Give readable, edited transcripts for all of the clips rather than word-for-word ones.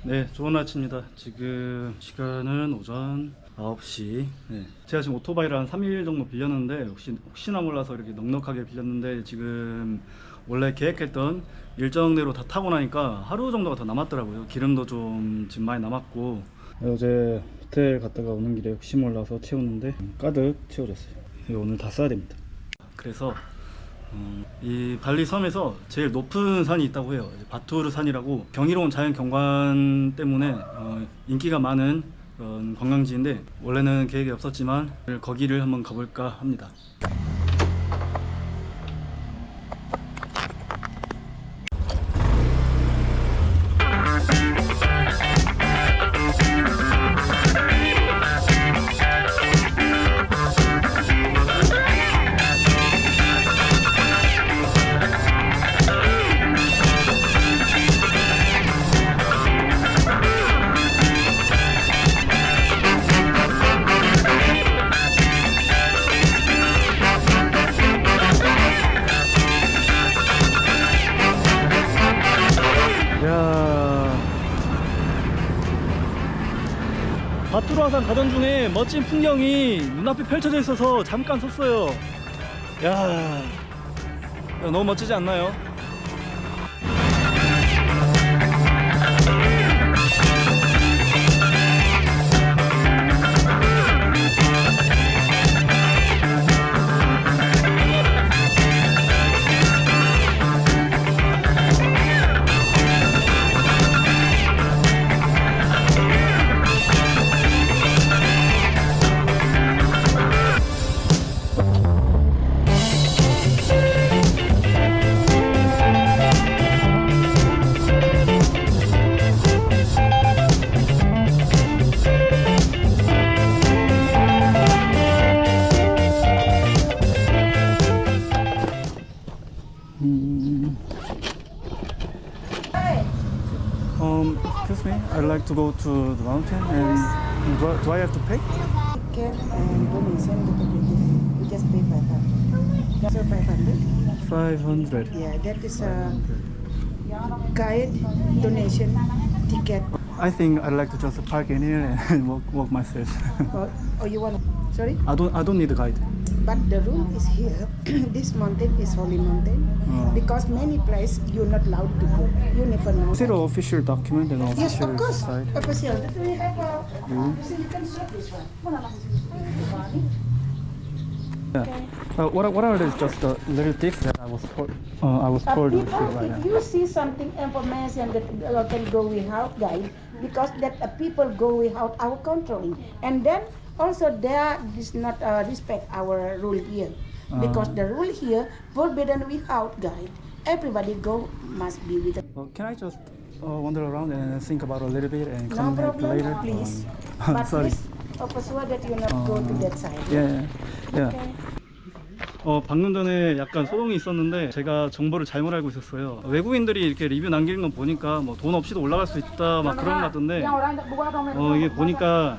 네, 좋은 아침입니다. 지금 시간은 오전 9시. 네, 제가 지금 오토바이를 한 3일 정도 빌렸는데 혹시나 몰라서 이렇게 넉넉하게 빌렸는데 지금 원래 계획했던 일정대로 다 타고 나니까 하루 정도가 더 남았더라고요. 기름도 좀 지금 많이 남았고, 어제 호텔 갔다가 오는 길에 혹시 몰라서 채웠는데 가득 채워졌어요. 이거 오늘 다 써야 됩니다. 그래서 이 발리 섬에서 제일 높은 산이 있다고 해요. 바투르산이라고 경이로운 자연경관 때문에 인기가 많은 그런 관광지인데, 원래는 계획이 없었지만 거기를 한번 가볼까 합니다. 바투르산 가던 중에 멋진 풍경이 눈앞에 펼쳐져 있어서 잠깐 섰어요. 야, 너무 멋지지 않나요? Excuse me, I'd like to go to the mountain, and do I have to pay? Ticket and donation, you just pay 500. So 500? 500. Yeah, that is a guide, donation, ticket. I think I'd like to just park in here and walk myself. Or you want, sorry? I don't need a guide. But the rule is here, this mountain is holy mountain. Because many places you're not allowed to go. You never know. Is it an official document and official Yes, of course. site? Official. That we have so you can shop this one. Yeah. What are these just the little tips that I was told to People, right if now? you see something information that can go without guide, because that people go without our controlling, and then also there is not respect our rule here, because the rule here forbidden without guide. Everybody go must be with. Well, can I just wander around and think about a little bit and No come back problem, later? please. But Sorry. please, sure that you not go to that side. Yeah. Okay. 방금 전에 약간 소동이 있었는데 제가 정보를 잘못 알고 있었어요. 외국인들이 이렇게 리뷰 남기는 거 보니까 뭐 돈 없이도 올라갈 수 있다 막 그런 거 같던데, 이게 보니까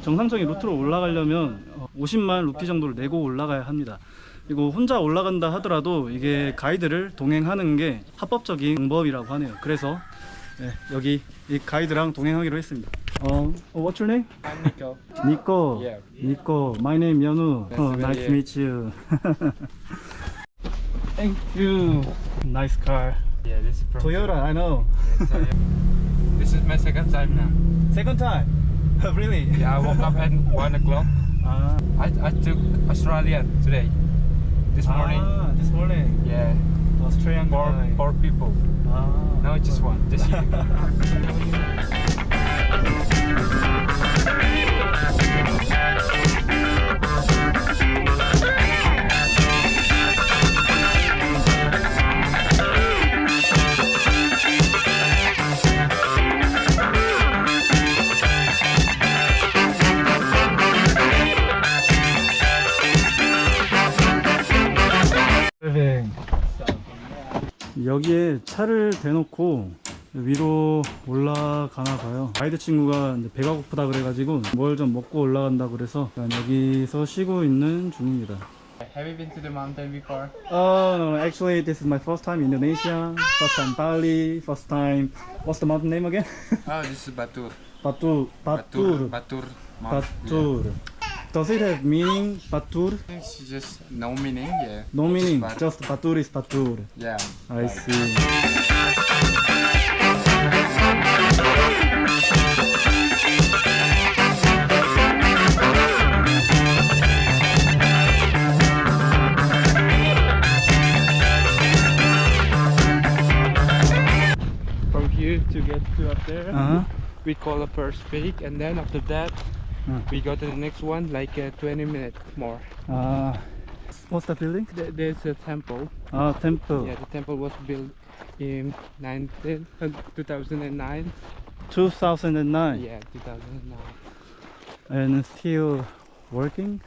정상적인 루트로 올라가려면 50만 루피 정도를 내고 올라가야 합니다. 그리고 혼자 올라간다 하더라도 이게 가이드를 동행하는 게 합법적인 방법이라고 하네요. 그래서 여기 이 가이드랑 동행하기로 했습니다. What's your name? I'm Nico. Nico. Yeah. Nico. My name Yonu. Nice to Nice meet to meet you. Thank you. Nice car. Yeah, this is from Toyota, I know. Yeah, so, yeah. This is my second time now. Second time. Really? Yeah, I woke up at 1 o'clock. I took Australian today. This morning. This morning. Yeah. Australian guy. Four people. No, just one. Just you. 여기에 차를 대놓고 위로 올라가나 봐요. 가이드 친구가 이제 배가 고프다 그래가지고 뭘 좀 먹고 올라간다 그래서 여기서 쉬고 있는 중입니다. Have you been to the mountain before? Oh no, actually this is my first time in Indonesia, first time Bali, first time. What's the mountain name again? Oh, this is Batur. Batur. Batur. Batur. Does it have meaning? Batur? It's just no meaning, yeah. No meaning. But- Just Batur is Batur. Yeah. I see. From here to get to up there, Uh-huh. we call the first peak, and then after that, we go to the next one, like 20 minutes more. What's the building? There's a temple. Temple. Yeah, the temple was built in 2009. 2009. Yeah, 2009. And still working?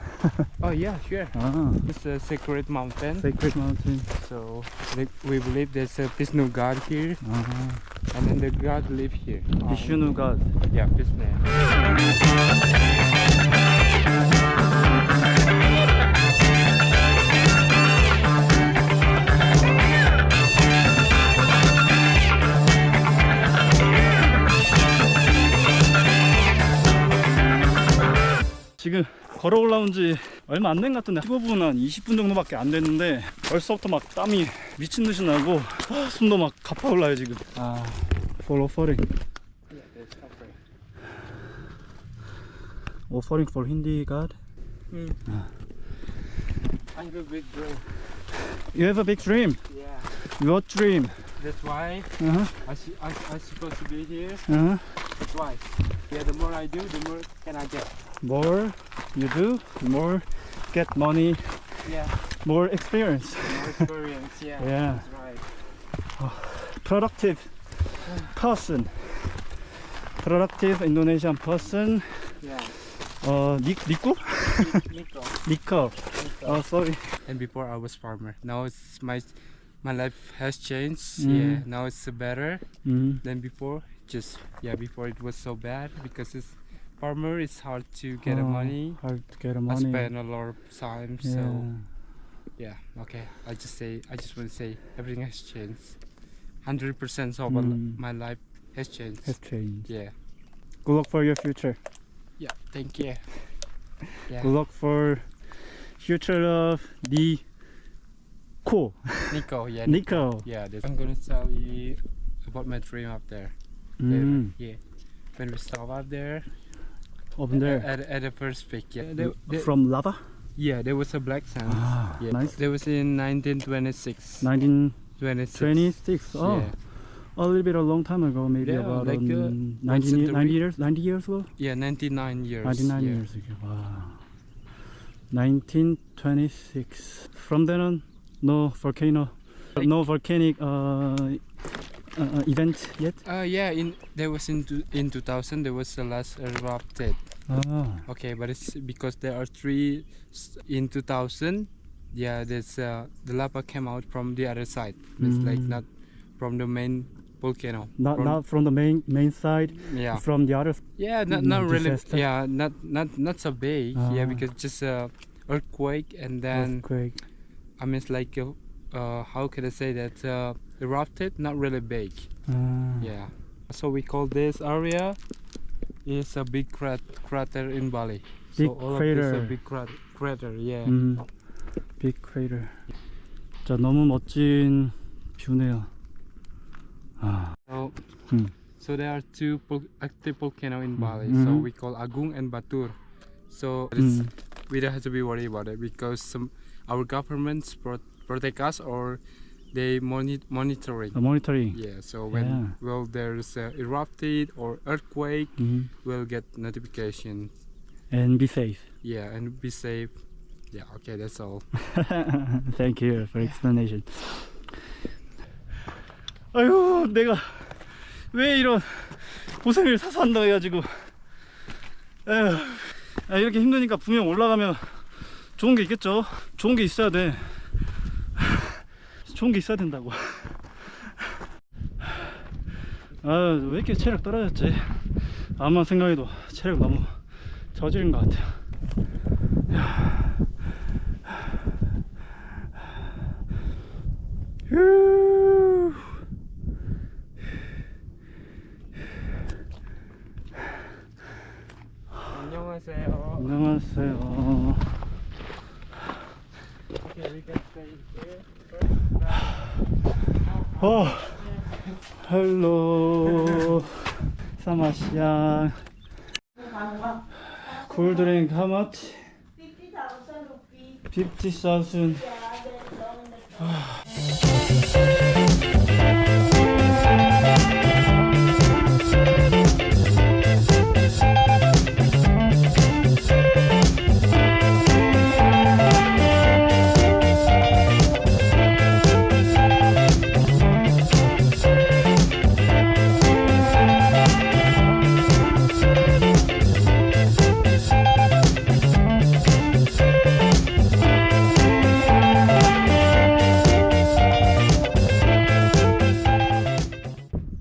Oh yeah, sure. Ah, It's a sacred mountain. sacred mountain. So we believe there's a Vishnu god here, Uh-huh. and then the god live here. Vishnu God. Yeah, Vishnu. 지금 걸어 올라온 지 얼마 안 된 것 같은데 15분 한 20분 정도밖에 안 됐는데 벌써부터 막 땀이 미친 듯이 나고 숨도 막 가파 올라요 지금. For offering. Yeah, there's offering. Offering for Hindi God. I have a big dream. You have a big dream. Yeah. What dream? That's why Uh-huh. I supposed to be here. Uh-huh. That's why. Yeah, the more I do, the more can I get. More you do, more get money, Yeah, more experience. more experience. Yeah, Yeah. that's right. Productive person. Productive Indonesian person. Yeah. Nico? Nico. Nico. Oh, sorry. And before I was farmer. Now it's my life has changed. Mm. Yeah, now it's better Mm. than before. Just before it was so bad because it's farmer. It's hard to get money. Hard to get I money. spend a lot of time. Yeah. So yeah, okay. I just want to say everything has changed. 100% of my life has changed. Has changed. Yeah. Good luck for your future. Yeah. Thank you. Yeah. Good luck for future of Nico. Nico. Yeah. Nico. Yeah. I'm gonna tell you about my dream up there. Mm. Yeah. When we stop up there. Up there. At the first peak. Yeah. From lava? Yeah. There was a black sand. Yeah. Nice. There was in 1926. 1926. Oh. Yeah. A little bit a long time ago, maybe Yeah, about like, 90 years ago? Yeah, 99 years. 99 yeah. years ago. Wow. 1926. From then on, no volcano, no volcanic event yet. Yeah. There was in 2000 there was the last erupted. Okay, but it's because there are three in 2000. Yeah, there's the lava came out from the other side. It's like not from the main volcano. Not from the main side. Yeah. From the other. Yeah, not really. disaster. Yeah, not so big. Yeah, because just earthquake and then Earthquake. I mean it's like how can I say that erupted, not really big. Yeah. So we call this area is a big crater in Bali. Big so all crater. of this is a big crater. Yeah. Big crater. 자, 너무 멋진 뷰네요. So there are two active volcanoes in Bali. So we call Agung and Batur. So we don't have to be worried about it because our governments protect us or they monitoring. Monitoring. Yeah. So when there's erupted or earthquake, we'll get notification. And be safe. Yeah, and be safe. Yeah. Okay, that's all. Thank you for explanation. 아유, 내가 왜 이런 고생을 사서 한다고 해가지고 에휴, 이렇게 힘드니까 분명 올라가면 좋은 게 있겠죠. 좋은 게 있어야 돼. 좋은 게 있어야 된다고. 아, 왜 이렇게 체력 떨어졌지? 아무만 생각해도 체력 너무 저지른 것 같아요. 휴. 안녕하세요. 안녕하세요. Okay, we can stay here. hello. Samasyan. Cool drink, how much? 50,000 rupees. 50,000.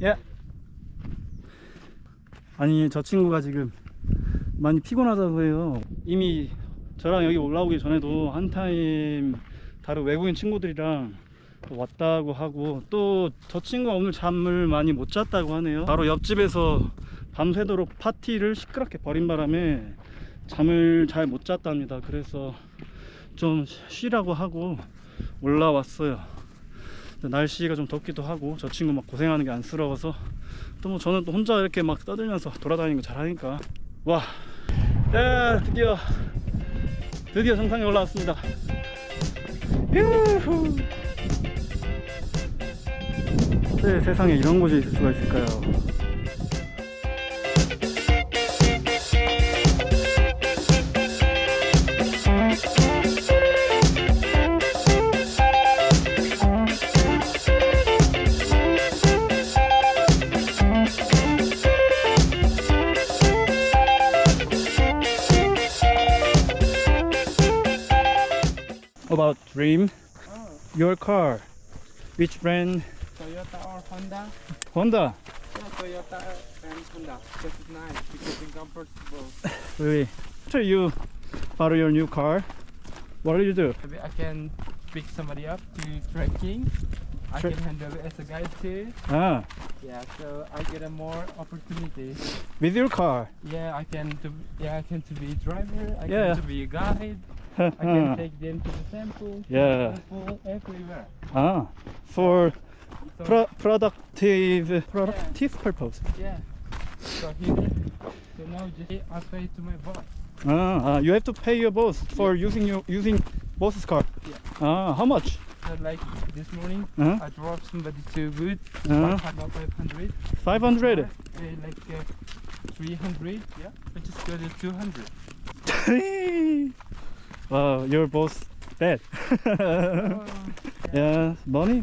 예. 아니 저 친구가 지금 많이 피곤하다고 해요. 이미 저랑 여기 올라오기 전에도 한 타임 다른 외국인 친구들이랑 왔다고 하고, 또 저 친구가 오늘 잠을 많이 못 잤다고 하네요. 바로 옆집에서 밤새도록 파티를 시끄럽게 벌인 바람에 잠을 잘 못 잤답니다. 그래서 좀 쉬라고 하고 올라왔어요. 날씨가 좀 덥기도 하고 저 친구 막 고생하는 게 안쓰러워서, 또 뭐 저는 또 혼자 이렇게 막 떠들면서 돌아다니는 거 잘하니까. 와, 야, 드디어 정상에 올라왔습니다. 유후. 네, 세상에 이런 곳이 있을 수가 있을까요? About dream, your car, which brand? Toyota or Honda? Honda. Yeah, Toyota and Honda. This is nice because it's comfortable. Really? After you borrow your new car, what do you do? Maybe I can pick somebody up to trekking. I can handle it as a guide too. Ah, Yeah, so I get a more opportunity. with your car. Yeah, I can to be a driver. I Yeah. can to be a guide. I can take them to the temple. Yeah. Temple everywhere. Ah, for So, productive purpose. yeah. So here, so now just I pay to my boss. You have to pay your boss for using boss's car. Yeah. How much? So like this morning, Uh-huh. I drove somebody to wood. Uh-huh. About 500. 500. Like 300. Yeah. I just go to 200. Wow, your boss bad. Yeah, money.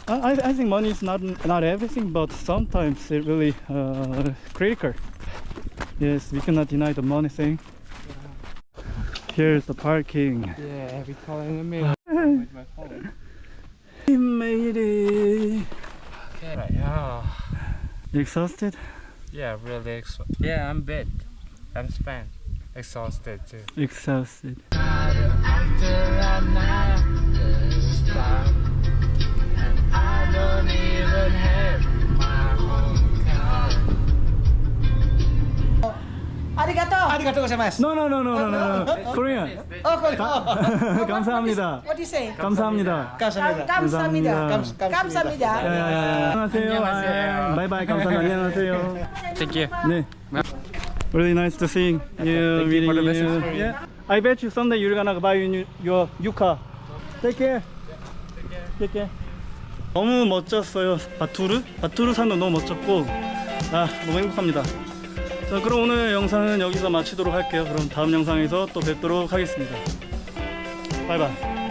I think money is not everything, but sometimes it really critical. Yes, we cannot deny the money thing. Here's the parking. Yeah, we call in the mirror with my phone. We made it. Okay. Yeah. Exhausted? Yeah, really. Yeah, I'm bad. I'm spent. Exhausted too. Exhausted. After a night, this time, and I don't even have my own car. Arigato. No. Korean. 감사합니다. What do you say? 감사합니다. 감사합니다. 안녕하세요. 바이바이. 감사합니다. 안녕하세요. Thank you. 네. Really nice to seeing you. Thank you for the meeting you. message. Yeah. I bet you someday you're gonna buy your new car. Take care. Take care. 너무 멋졌어요. 바투르산도 너무 멋졌고, 너무 행복합니다. 자, 그럼 오늘 영상은 여기서 마치도록 할게요. 그럼 다음 영상에서 또 뵙도록 하겠습니다. 바이바이.